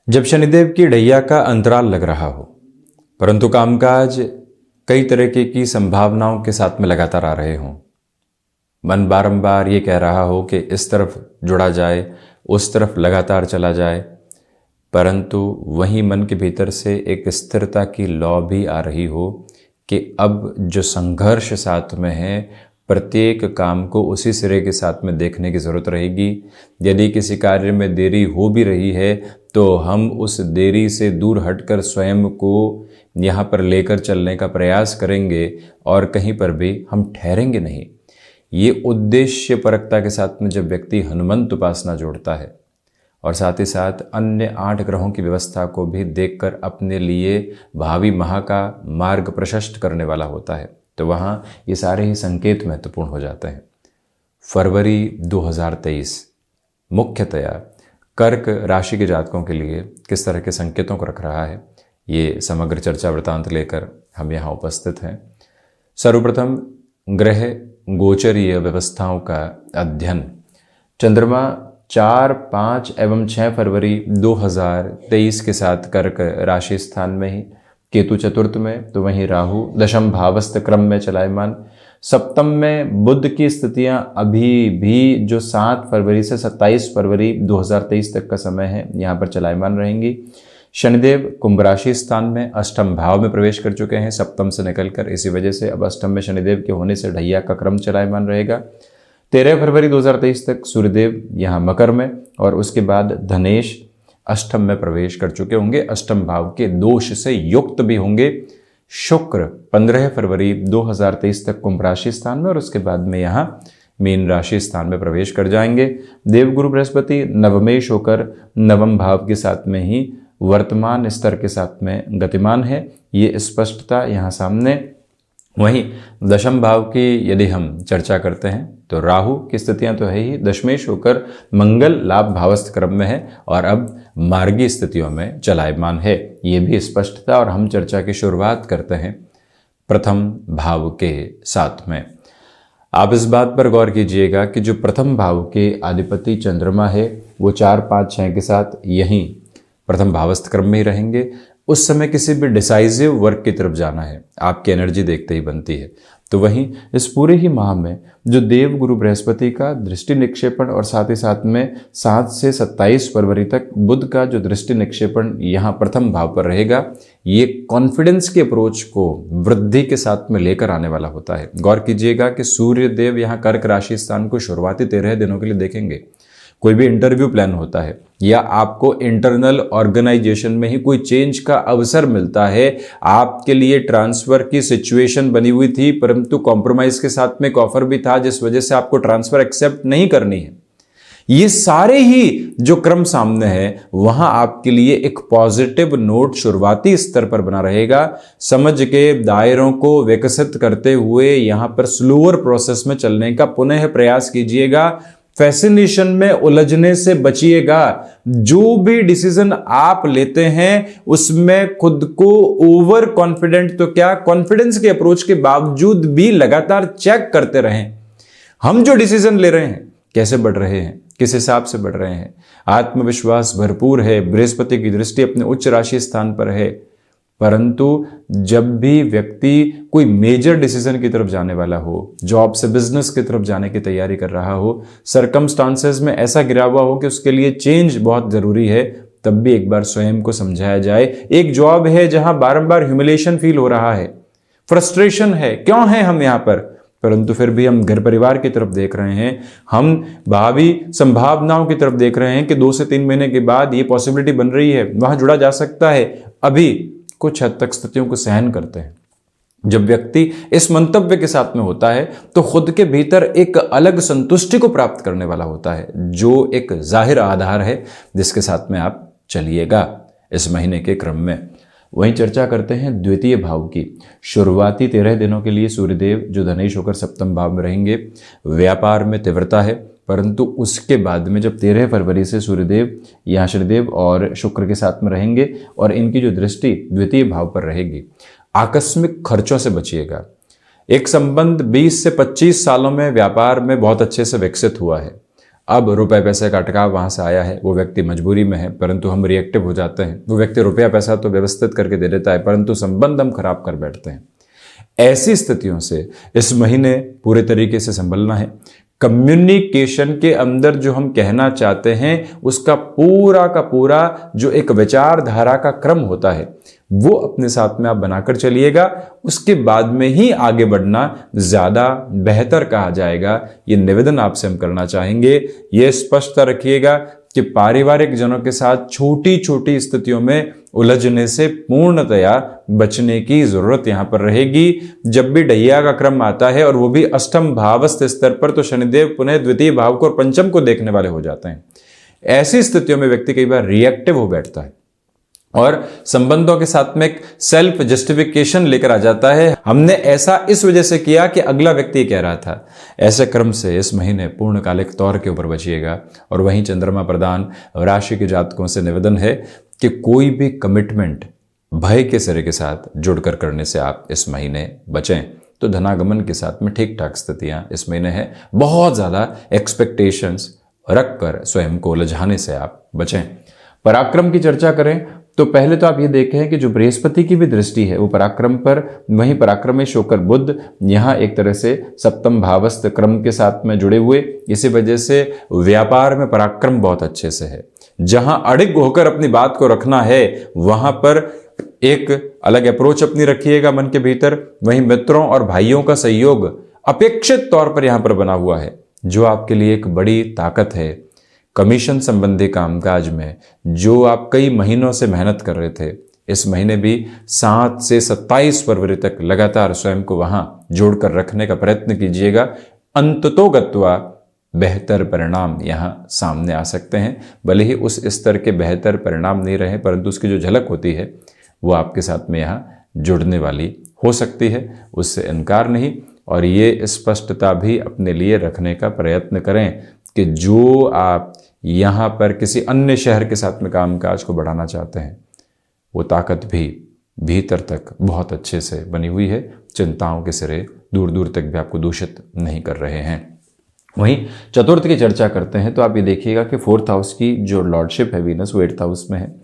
जब शनिदेव की ढैया का अंतराल लग रहा हो परंतु कामकाज कई तरह की संभावनाओं के साथ में लगातार आ रहे हों, मन बारंबार ये कह रहा हो कि इस तरफ जुड़ा जाए, उस तरफ लगातार चला जाए, परंतु वहीं मन के भीतर से एक स्थिरता की लौ भी आ रही हो कि अब जो संघर्ष साथ में है, प्रत्येक काम को उसी सिरे के साथ में देखने की ज़रूरत रहेगी। यदि किसी कार्य में देरी हो भी रही है तो हम उस देरी से दूर हटकर स्वयं को यहाँ पर लेकर चलने का प्रयास करेंगे और कहीं पर भी हम ठहरेंगे नहीं। ये उद्देश्य परकता के साथ में जब व्यक्ति हनुमंत उपासना जोड़ता है और साथ ही साथ अन्य 8 ग्रहों की व्यवस्था को भी देखकर अपने लिए भावी माह का मार्ग प्रशस्त करने वाला होता है, तो वहाँ ये सारे ही संकेत महत्वपूर्ण हो जाते हैं। फरवरी 2023 मुख्यतया कर्क राशि के जातकों के लिए किस तरह के संकेतों को रख रहा है, ये समग्र चर्चा वृतांत लेकर हम यहाँ उपस्थित हैं। सर्वप्रथम ग्रह गोचरीय व्यवस्थाओं का अध्ययन। चंद्रमा 4, 5 एवं 6 फरवरी 2023 के साथ कर्क राशि स्थान में ही, केतु चतुर्थ में, तो वहीं राहु दशम भावस्थ क्रम में चलायमान। सप्तम में बुध की स्थितियां अभी भी जो 7 फरवरी से 27 फरवरी 2023 तक का समय है यहाँ पर चलायमान रहेंगी। शनिदेव कुंभ राशि स्थान में अष्टम भाव में प्रवेश कर चुके हैं सप्तम से निकलकर, इसी वजह से अब अष्टम में शनिदेव के होने से ढैया का क्रम चलायमान रहेगा। 13 फरवरी 2023 तक सूर्यदेव यहाँ मकर में और उसके बाद धनेश अष्टम में प्रवेश कर चुके होंगे, अष्टम भाव के दोष से युक्त भी होंगे। शुक्र 15 फरवरी 2023 तक कुंभ राशि स्थान में और उसके बाद में यहाँ मीन राशि स्थान में प्रवेश कर जाएंगे। देवगुरु बृहस्पति नवमेश होकर नवम भाव के साथ में ही वर्तमान स्तर के साथ में गतिमान है, ये स्पष्टता यहाँ सामने। वहीं दशम भाव की यदि हम चर्चा करते हैं तो राहु की स्थितियां तो है ही, दशमेश होकर मंगल लाभ भावस्थ क्रम में है और अब मार्गी स्थितियों में चलायमान है, ये भी स्पष्टता। और हम चर्चा की शुरुआत करते हैं प्रथम भाव के साथ में। आप इस बात पर गौर कीजिएगा कि जो प्रथम भाव के अधिपति चंद्रमा है वो 4, 5, 6 के साथ यहीं प्रथम भावस्थ क्रम में ही रहेंगे। उस समय किसी भी डिसाइसिव वर्क की तरफ जाना है, आपकी एनर्जी देखते ही बनती है। तो वहीं इस पूरे ही माह में जो देव गुरु बृहस्पति का दृष्टि निक्षेपण और साथ ही साथ में 7 से 27 फरवरी तक बुध का जो दृष्टि निक्षेपण यहाँ प्रथम भाव पर रहेगा, ये कॉन्फिडेंस के अप्रोच को वृद्धि के साथ में लेकर आने वाला होता है। गौर कीजिएगा कि सूर्य देव यहाँ कर्क राशि स्थान को शुरुआती 13 दिनों के लिए देखेंगे। कोई भी इंटरव्यू प्लान होता है या आपको इंटरनल ऑर्गेनाइजेशन में ही कोई चेंज का अवसर मिलता है, आपके लिए ट्रांसफर की सिचुएशन बनी हुई थी परंतु कॉम्प्रोमाइज के साथ में एक ऑफर भी था जिस वजह से आपको ट्रांसफर एक्सेप्ट नहीं करनी है, ये सारे ही जो क्रम सामने है वहां आपके लिए एक पॉजिटिव नोट शुरुआती स्तर पर बना रहेगा। समझ के दायरों को विकसित करते हुए यहां पर स्लोअर प्रोसेस में चलने का पुनः प्रयास कीजिएगा। फैसिनेशन में उलझने से बचिएगा। जो भी डिसीजन आप लेते हैं उसमें खुद को ओवर कॉन्फिडेंट तो क्या, कॉन्फिडेंस के अप्रोच के बावजूद भी लगातार चेक करते रहें। हम जो डिसीजन ले रहे हैं कैसे बढ़ रहे हैं, किस हिसाब से बढ़ रहे हैं, आत्मविश्वास भरपूर है, बृहस्पति की दृष्टि अपने उच्च राशि स्थान पर है। परंतु जब भी व्यक्ति कोई मेजर डिसीजन की तरफ जाने वाला हो, जॉब से बिजनेस की तरफ जाने की तैयारी कर रहा हो, सरकमस्टांसेस में ऐसा गिरा हुआ हो कि उसके लिए चेंज बहुत जरूरी है, तब भी एक बार स्वयं को समझाया जाए। एक जॉब है जहां बारंबार ह्यूमिलेशन फील हो रहा है, फ्रस्ट्रेशन है, क्यों है हम यहां पर, परंतु फिर भी हम घर परिवार की तरफ देख रहे हैं, हम भावी संभावनाओं की तरफ देख रहे हैं कि 2 से 3 महीने के बाद ये पॉसिबिलिटी बन रही है, वहां जुड़ा जा सकता है। अभी कुछ हद तक स्थितियों को सहन करते हैं। जब व्यक्ति इस मंतव्य के साथ में होता है तो खुद के भीतर एक अलग संतुष्टि को प्राप्त करने वाला होता है, जो एक जाहिर आधार है जिसके साथ में आप चलिएगा इस महीने के क्रम में। वहीं चर्चा करते हैं द्वितीय भाव की। शुरुआती 13 दिनों के लिए सूर्यदेव जो धनेश होकर सप्तम भाव में रहेंगे, व्यापार में तीव्रता है, परंतु उसके बाद में जब 13 फरवरी से सूर्यदेव यहाँ शनिदेव और शुक्र के साथ में रहेंगे और इनकी जो दृष्टि द्वितीय भाव पर रहेगी, आकस्मिक खर्चों से बचिएगा। एक संबंध 20 से 25 सालों में व्यापार में बहुत अच्छे से विकसित हुआ है, अब रुपए पैसे का अटकाव वहाँ से आया है, वो व्यक्ति मजबूरी में है परंतु हम रिएक्टिव हो जाते हैं। वो व्यक्ति रुपया पैसा तो व्यवस्थित करके दे देता है परंतु संबंध हम खराब कर बैठते हैं। ऐसी स्थितियों से इस महीने पूरे तरीके से संभलना है। कम्युनिकेशन के अंदर जो हम कहना चाहते हैं उसका पूरा का पूरा जो एक विचारधारा का क्रम होता है वो अपने साथ में आप बनाकर चलिएगा, उसके बाद में ही आगे बढ़ना ज्यादा बेहतर कहा जाएगा। ये निवेदन आपसे हम करना चाहेंगे। ये स्पष्टता रखिएगा कि पारिवारिक जनों के साथ छोटी छोटी स्थितियों में उलझने से पूर्णतया बचने की जरूरत यहां पर रहेगी। जब भी ढैया का क्रम आता है और वो भी अष्टम भावस्थ स्तर पर, तो शनिदेव पुनः द्वितीय भाव को और पंचम को देखने वाले हो जाते हैं। ऐसी स्थितियों में व्यक्ति कई बार रिएक्टिव हो बैठता है और संबंधों के साथ में एक सेल्फ जस्टिफिकेशन लेकर आ जाता है। हमने ऐसा इस वजह से किया कि अगला व्यक्ति कह रहा था। ऐसे क्रम से इस महीने पूर्णकालिक तौर के ऊपर बचिएगा। और वहीं चंद्रमा प्रधान राशि के जातकों से निवेदन है कि कोई भी कमिटमेंट भय के सिरे के साथ जुड़कर करने से आप इस महीने बचें। तो धनागमन के साथ में ठीक ठाक स्थितियां इस महीने है। बहुत ज्यादा एक्सपेक्टेशंस रखकर स्वयं को उलझाने से आप बचें। पराक्रम की चर्चा करें तो पहले तो आप ये देखें कि जो बृहस्पति की भी दृष्टि है वो पराक्रम पर, वहीं पराक्रमेश होकर बुध यहाँ एक तरह से सप्तम भावस्थ क्रम के साथ में जुड़े हुए, इसी वजह से व्यापार में पराक्रम बहुत अच्छे से है। जहां अड़िग होकर अपनी बात को रखना है वहां पर एक अलग अप्रोच अपनी रखिएगा मन के भीतर। वहीं मित्रों और भाइयों का सहयोग अपेक्षित तौर पर यहां पर बना हुआ है, जो आपके लिए एक बड़ी ताकत है। कमीशन संबंधी कामकाज में जो आप कई महीनों से मेहनत कर रहे थे, इस महीने भी 7 से 27 फरवरी तक लगातार स्वयं को वहां जोड़कर रखने का प्रयत्न कीजिएगा। अंततोगत्वा बेहतर परिणाम यहां सामने आ सकते हैं। भले ही उस स्तर के बेहतर परिणाम नहीं रहे परंतु उसकी जो झलक होती है वो आपके साथ में यहाँ जुड़ने वाली हो सकती है, उससे इनकार नहीं। और ये स्पष्टता भी अपने लिए रखने का प्रयत्न करें कि जो आप यहाँ पर किसी अन्य शहर के साथ में कामकाज को बढ़ाना चाहते हैं वो ताकत भी भीतर तक बहुत अच्छे से बनी हुई है। चिंताओं के सिरे दूर दूर तक भी आपको दूषित नहीं कर रहे हैं। वहीं चतुर्थ की चर्चा करते हैं तो आप ये देखिएगा कि 4th हाउस की जो लॉर्डशिप है वीनस वो 8th हाउस में है।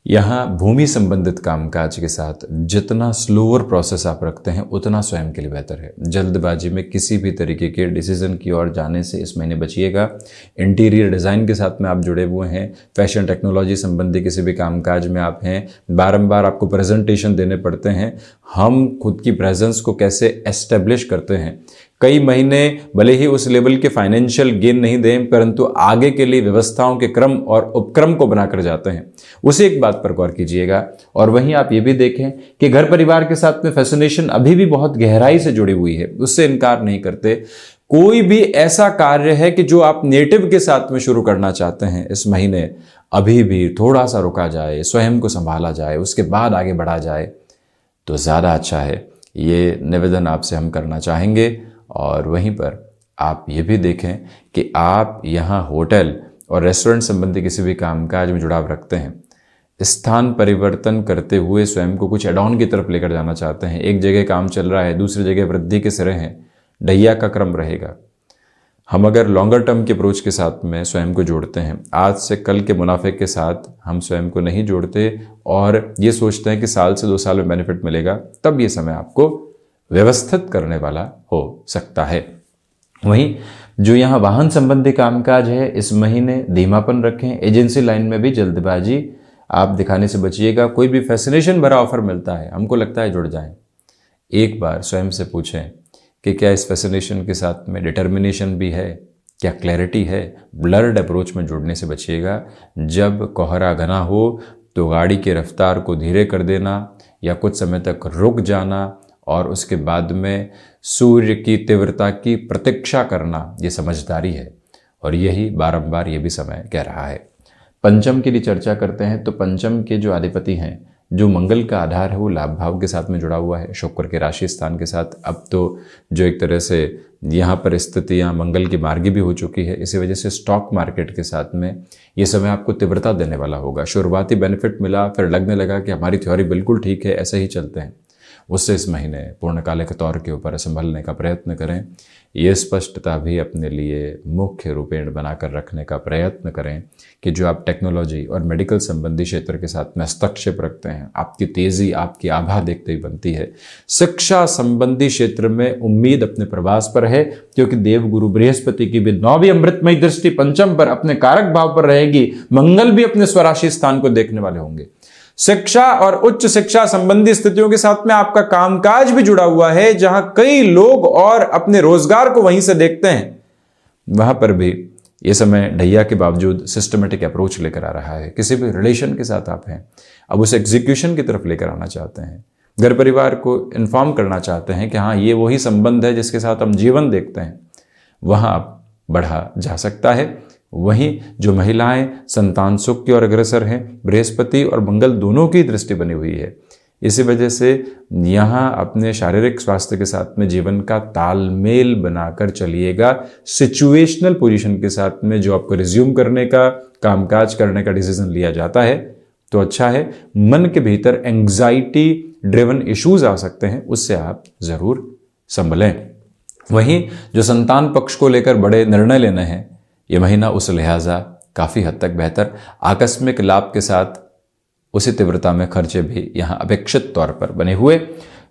यहाँ भूमि संबंधित कामकाज के साथ जितना स्लोअर प्रोसेस आप रखते हैं उतना स्वयं के लिए बेहतर है। जल्दबाजी में किसी भी तरीके के डिसीजन की ओर जाने से इस महीने बचिएगा। इंटीरियर डिज़ाइन के साथ में आप जुड़े हुए हैं, फैशन टेक्नोलॉजी संबंधी किसी भी कामकाज में आप हैं, बारंबार आपको प्रेजेंटेशन देने पड़ते हैं। हम खुद की प्रेजेंस को कैसे एस्टेब्लिश करते हैं, कई महीने भले ही उस लेवल के फाइनेंशियल गेन नहीं दें परंतु आगे के लिए व्यवस्थाओं के क्रम और उपक्रम को बनाकर जाते हैं, उसे एक बात पर गौर कीजिएगा। और वहीं आप ये भी देखें कि घर परिवार के साथ में फैसिनेशन अभी भी बहुत गहराई से जुड़ी हुई है, उससे इनकार नहीं करते। कोई भी ऐसा कार्य है कि जो आप नेटिव के साथ में शुरू करना चाहते हैं इस महीने, अभी भी थोड़ा सा रुका जाए, स्वयं को संभाला जाए, उसके बाद आगे बढ़ा जाए तो ज़्यादा अच्छा है। ये निवेदन आपसे हम करना चाहेंगे। और वहीं पर आप ये भी देखें कि आप यहाँ होटल और रेस्टोरेंट संबंधी किसी भी कामकाज में जुड़ाव रखते हैं, स्थान परिवर्तन करते हुए स्वयं को कुछ एड ऑन की तरफ लेकर जाना चाहते हैं, एक जगह काम चल रहा है दूसरी जगह वृद्धि के सिरे हैं, ढैया का क्रम रहेगा। हम अगर लॉन्गर टर्म के अप्रोच के साथ में स्वयं को जोड़ते हैं, आज से कल के मुनाफे के साथ हम स्वयं को नहीं जोड़ते और ये सोचते हैं कि साल से 2 साल में बेनिफिट मिलेगा, तब ये समय आपको व्यवस्थित करने वाला हो सकता है। वहीं जो यहाँ वाहन संबंधी कामकाज है इस महीने धीमापन रखें। एजेंसी लाइन में भी जल्दबाजी आप दिखाने से बचिएगा। कोई भी फैसिनेशन भरा ऑफर मिलता है, हमको लगता है जुड़ जाएं, एक बार स्वयं से पूछें कि क्या इस फैसिनेशन के साथ में डिटर्मिनेशन भी है, क्या क्लैरिटी है। ब्लर्ड अप्रोच में जुड़ने से बचिएगा। जब कोहरा घना हो तो गाड़ी की रफ्तार को धीरे कर देना या कुछ समय तक रुक जाना और उसके बाद में सूर्य की तीव्रता की प्रतीक्षा करना, ये समझदारी है और यही बारंबार ये भी समय कह रहा है। पंचम की लिए चर्चा करते हैं तो पंचम के जो अधिपति हैं, जो मंगल का आधार है, वो लाभ भाव के साथ में जुड़ा हुआ है, शुक्र के राशि स्थान के साथ। अब तो जो एक तरह से यहाँ पर स्थितियाँ मंगल की मार्गी भी हो चुकी है, इसी वजह से स्टॉक मार्केट के साथ में ये समय आपको तीव्रता देने वाला होगा। शुरुआती बेनिफिट मिला, फिर लगने लगा कि हमारी थ्योरी बिल्कुल ठीक है, ऐसे ही चलते हैं। उससे इस महीने पूर्णकालिक तौर के ऊपर संभलने का प्रयत्न करें। ये स्पष्टता भी अपने लिए मुख्य रूपेण बनाकर रखने का प्रयत्न करें कि जो आप टेक्नोलॉजी और मेडिकल संबंधी क्षेत्र के साथ में हस्तक्षेप रखते हैं, आपकी तेज़ी, आपकी आभा देखते ही बनती है। शिक्षा संबंधी क्षेत्र में उम्मीद अपने प्रवास पर है, क्योंकि देवगुरु बृहस्पति की भी 9वीं अमृतमयी दृष्टि पंचम पर अपने कारक भाव पर रहेगी। मंगल भी अपने स्वराशि स्थान को देखने वाले होंगे। शिक्षा और उच्च शिक्षा संबंधी स्थितियों के साथ में आपका कामकाज भी जुड़ा हुआ है, जहां कई लोग और अपने रोजगार को वहीं से देखते हैं। वहां पर भी ये समय ढैया के बावजूद सिस्टमेटिक अप्रोच लेकर आ रहा है। किसी भी रिलेशन के साथ आप हैं, अब उसे एग्जीक्यूशन की तरफ लेकर आना चाहते हैं, घर परिवार को इन्फॉर्म करना चाहते हैं कि हाँ, ये वही संबंध है जिसके साथ हम जीवन देखते हैं, वहां आप बढ़ा जा सकता है। वहीं जो महिलाएं संतान सुख की ओर अग्रसर हैं, बृहस्पति और मंगल दोनों की दृष्टि बनी हुई है। इसी वजह से यहाँ अपने शारीरिक स्वास्थ्य के साथ में जीवन का तालमेल बनाकर चलिएगा। सिचुएशनल पोजीशन के साथ में जो आपको रिज्यूम करने का, कामकाज करने का डिसीजन लिया जाता है तो अच्छा है। मन के भीतर एंग्जाइटी ड्रिवन इश्यूज आ सकते हैं, उससे आप जरूर संभलें। वहीं जो संतान पक्ष को लेकर बड़े निर्णय लेने हैं, ये महीना उस लिहाजा काफ़ी हद तक बेहतर, आकस्मिक लाभ के साथ उसी तीव्रता में खर्चे भी यहाँ अपेक्षित तौर पर बने हुए।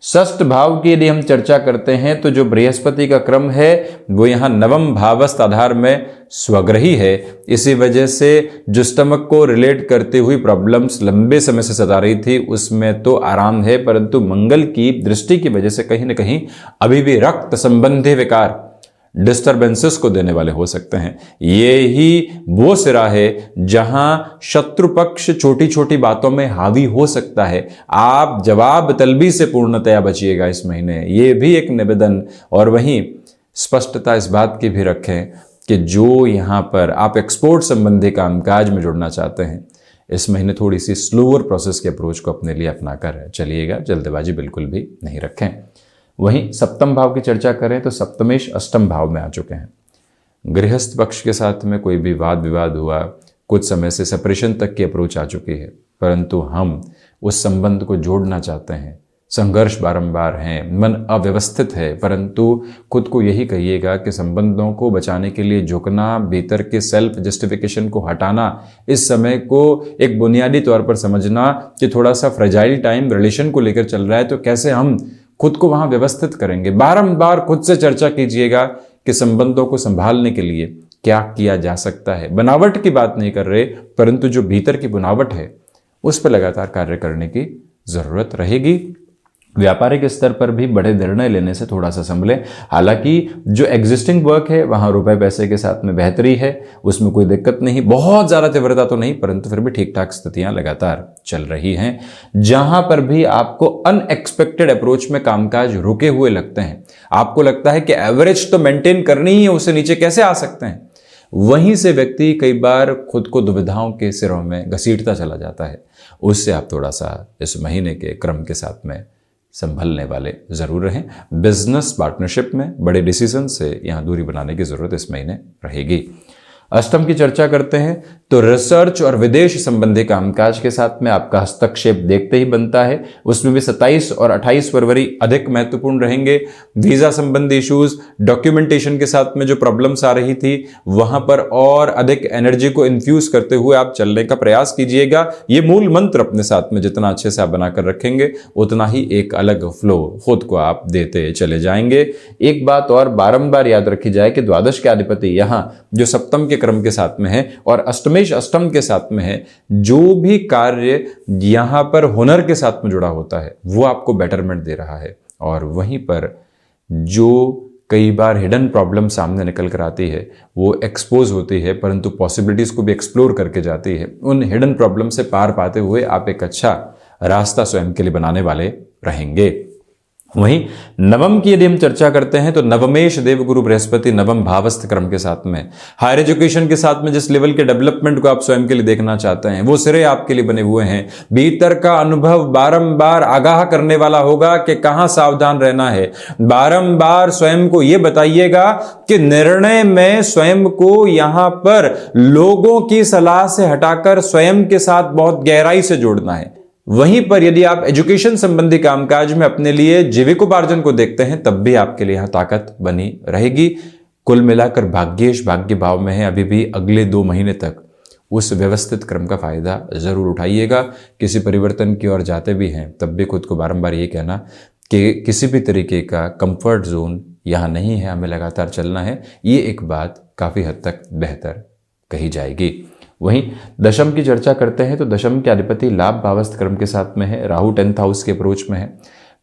षष्ठ भाव की यदि हम चर्चा करते हैं तो जो बृहस्पति का क्रम है वो यहाँ नवम भावस्थ आधार में स्वग्रही है। इसी वजह से जो स्टमक को रिलेट करती हुई प्रॉब्लम्स लंबे समय से सता रही थी उसमें तो आराम है, परंतु मंगल की दृष्टि की वजह से कहीं ना कहीं अभी भी रक्त संबंधी विकार डिस्टर्बेंसेस को देने वाले हो सकते हैं। ये ही वो सिरा है जहां शत्रु पक्ष छोटी छोटी बातों में हावी हो सकता है। आप जवाब तलबी से पूर्णतया बचिएगा इस महीने, ये भी एक निवेदन। और वहीं स्पष्टता इस बात की भी रखें कि जो यहाँ पर आप एक्सपोर्ट संबंधी कामकाज में जुड़ना चाहते हैं, इस महीने थोड़ी सी स्लोअर प्रोसेस के अप्रोच को अपने लिए अपनाकर चलिएगा, जल्दबाजी बिल्कुल भी नहीं रखें। वहीं सप्तम भाव की चर्चा करें तो सप्तमेश अष्टम भाव में आ चुके हैं। गृहस्थ पक्ष के साथ में कोई भी वाद विवाद हुआ, कुछ समय से सेपरेशन तक की अप्रोच आ चुकी है, परंतु हम उस संबंध को जोड़ना चाहते हैं। संघर्ष बारंबार हैं, मन अव्यवस्थित है, परंतु खुद को यही कहिएगा कि संबंधों को बचाने के लिए झुकना, भीतर के सेल्फ जस्टिफिकेशन को हटाना, इस समय को एक बुनियादी तौर पर समझना कि थोड़ा सा फ्रेजाइल टाइम रिलेशन को लेकर चल रहा है, तो कैसे हम खुद को वहां व्यवस्थित करेंगे। बारंबार खुद से चर्चा कीजिएगा कि संबंधों को संभालने के लिए क्या किया जा सकता है। बनावट की बात नहीं कर रहे, परंतु जो भीतर की बुनावट है उस पर लगातार कार्य करने की जरूरत रहेगी। व्यापारिक स्तर पर भी बड़े निर्णय लेने से थोड़ा सा संभलें। हालांकि जो एग्जिस्टिंग वर्क है वहां रुपए पैसे के साथ में बेहतरी है, उसमें कोई दिक्कत नहीं, बहुत ज्यादा तीव्रता तो नहीं, परंतु फिर भी ठीक ठाक स्थितियां लगातार चल रही हैं। जहां पर भी आपको अनएक्सपेक्टेड अप्रोच में कामकाज रुके हुए लगते हैं, आपको लगता है कि एवरेज तो मेंटेन करनी ही है, उससे नीचे कैसे आ सकते हैं, वहीं से व्यक्ति कई बार खुद को दुविधाओं के सिरों में घसीटता चला जाता है। उससे आप थोड़ा सा इस महीने के क्रम के साथ में संभलने वाले जरूर रहें। बिजनेस पार्टनरशिप में बड़े डिसीजन से यहां दूरी बनाने की जरूरत इस महीने रहेगी। अष्टम की चर्चा करते हैं तो रिसर्च और विदेश संबंधी कामकाज के साथ में आपका हस्तक्षेप देखते ही बनता है। उसमें भी 27 और 28 फरवरी अधिक महत्वपूर्ण रहेंगे। वीजा संबंधी इश्यूज, डॉक्यूमेंटेशन के साथ में जो प्रॉब्लम्स आ रही थी वहां पर और अधिक एनर्जी को इन्फ्यूज करते हुए आप चलने का प्रयास कीजिएगा। ये मूल मंत्र अपने साथ में जितना अच्छे से आप बनाकर रखेंगे उतना ही एक अलग फ्लो खुद को आप देते चले जाएंगे। एक बात और बारंबार याद रखी जाए कि द्वादश के अधिपति यहाँ जो सप्तम के क्रम के साथ में है और अष्टमेश अष्टम के साथ में है, जो भी कार्य यहां पर हुनर के साथ में जुड़ा होता है वो आपको बेटरमेंट दे रहा है। और वहीं पर जो कई बार हिडन प्रॉब्लम सामने निकल कर आती है वो एक्सपोज होती है, परंतु पॉसिबिलिटीज को भी एक्सप्लोर करके जाती है। उन हिडन प्रॉब्लम से पार पाते हुए आप एक अच्छा रास्ता स्वयं के लिए बनाने वाले रहेंगे। वहीं नवम की यदि हम चर्चा करते हैं तो नवमेश देवगुरु बृहस्पति नवम भावस्थ क्रम के साथ में हायर एजुकेशन के साथ में जिस लेवल के डेवलपमेंट को आप स्वयं के लिए देखना चाहते हैं वो सिरे आपके लिए बने हुए हैं। भीतर का अनुभव बारंबार आगाह करने वाला होगा कि कहां सावधान रहना है। बारंबार स्वयं को यह बताइएगा कि निर्णय में स्वयं को यहां पर लोगों की सलाह से हटाकर स्वयं के साथ बहुत गहराई से जोड़ना है। वहीं पर यदि आप एजुकेशन संबंधी कामकाज में अपने लिए जीविकोपार्जन को देखते हैं तब भी आपके लिए यहां ताकत बनी रहेगी। कुल मिलाकर भाग्येश भाग्य भाव में है अभी भी, अगले 2 महीने तक उस व्यवस्थित क्रम का फायदा जरूर उठाइएगा। किसी परिवर्तन की ओर जाते भी हैं तब भी खुद को बारंबार ये कहना कि किसी भी तरीके का कंफर्ट जोन यहाँ नहीं है, हमें लगातार चलना है, ये एक बात काफ़ी हद तक बेहतर कही जाएगी। वहीं दशम की चर्चा करते हैं तो दशम के अधिपति लाभ भावस्थ क्रम के साथ में है, राहु 10th हाउस के अप्रोच में है।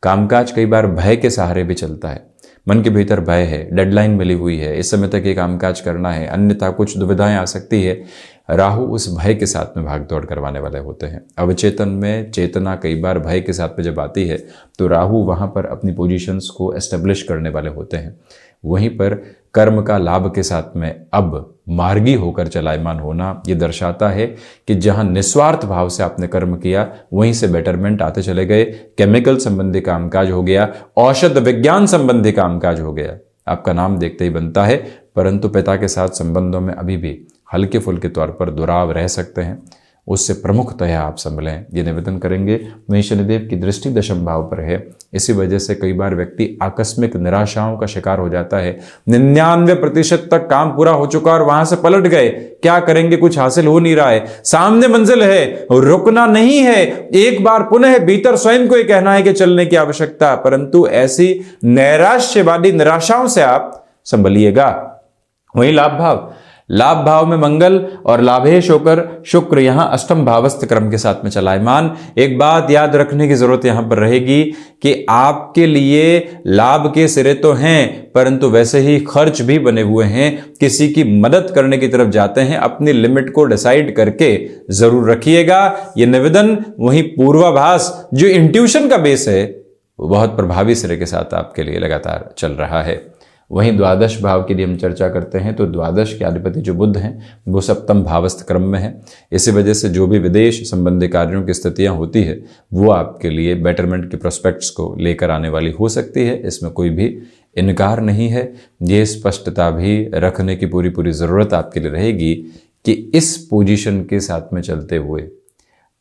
कामकाज कई बार भय के सहारे भी चलता है, मन के भीतर भय है, डेडलाइन मिली हुई है, इस समय तक ये कामकाज करना है, अन्यथा कुछ दुविधाएं आ सकती है। राहु उस भय के साथ में भाग दौड़ करवाने वाले होते हैं। अवचेतन में चेतना कई बार भय के साथ में जब आती है तो राहु वहाँ पर अपनी पोजीशंस को एस्टेब्लिश करने वाले होते हैं। वहीं पर कर्म का लाभ के साथ में अब मार्गी होकर चलायमान होना ये दर्शाता है कि जहां निस्वार्थ भाव से आपने कर्म किया वहीं से बेटरमेंट आते चले गए। केमिकल संबंधी कामकाज हो गया, औषध विज्ञान संबंधी कामकाज हो गया, आपका नाम देखते ही बनता है। परंतु पिता के साथ संबंधों में अभी भी हल्के फुल्के तौर पर दुराव रह सकते हैं, उससे प्रमुखतया आप संभलें, ये निवेदन करेंगे। वहीं शनिदेव की दृष्टि दशम भाव पर है, इसी वजह से कई बार व्यक्ति आकस्मिक निराशाओं का शिकार हो जाता है। 99% तक काम पूरा हो चुका और वहां से पलट गए, क्या करेंगे, कुछ हासिल हो नहीं रहा है, सामने मंजिल है, रुकना नहीं है। एक बार पुनः भीतर स्वयं को ये कहना है कि चलने की आवश्यकता, परंतु ऐसी नैराश्यवादी निराशाओं से आप संभलिएगा। वहीं लाभ भाव में मंगल और लाभेश होकर शुक्र यहां अष्टम भावस्थ क्रम के साथ में चलायमान। एक बात याद रखने की जरूरत यहां पर रहेगी कि आपके लिए लाभ के सिरे तो हैं परंतु वैसे ही खर्च भी बने हुए हैं। किसी की मदद करने की तरफ जाते हैं, अपनी लिमिट को डिसाइड करके जरूर रखिएगा, यह निवेदन। वहीं पूर्वाभास जो इंट्यूशन का बेस है वो बहुत प्रभावी सिरे के साथ आपके लिए लगातार चल रहा है। वहीं द्वादश भाव की यदि हम चर्चा करते हैं तो द्वादश के अधिपति जो बुध हैं वो सप्तम भावस्थ क्रम में है। इसी वजह से जो भी विदेश संबंधी कार्यों की स्थितियां होती है वो आपके लिए बेटरमेंट के प्रोस्पेक्ट्स को लेकर आने वाली हो सकती है, इसमें कोई भी इनकार नहीं है। ये स्पष्टता भी रखने की पूरी ज़रूरत आपके लिए रहेगी कि इस पोजीशन के साथ में चलते हुए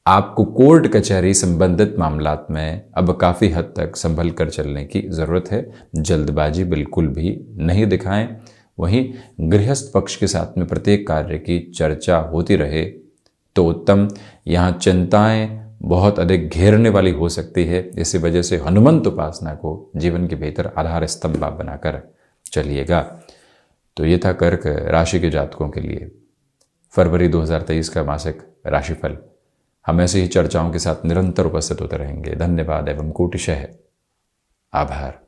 आपको कोर्ट कचहरी संबंधित मामलात में अब काफ़ी हद तक संभल कर चलने की ज़रूरत है, जल्दबाजी बिल्कुल भी नहीं दिखाएं। वहीं गृहस्थ पक्ष के साथ में प्रत्येक कार्य की चर्चा होती रहे तो उत्तम। यहाँ चिंताएं बहुत अधिक घेरने वाली हो सकती है, इसी वजह से हनुमंत उपासना को जीवन के भीतर आधार स्तंभ बनाकर चलिएगा। तो ये था कर्क राशि के जातकों के लिए फरवरी 2023 का मासिक राशिफल। हम ऐसे ही चर्चाओं के साथ निरंतर उपस्थित होते रहेंगे। धन्यवाद एवं कोटिशः आभार।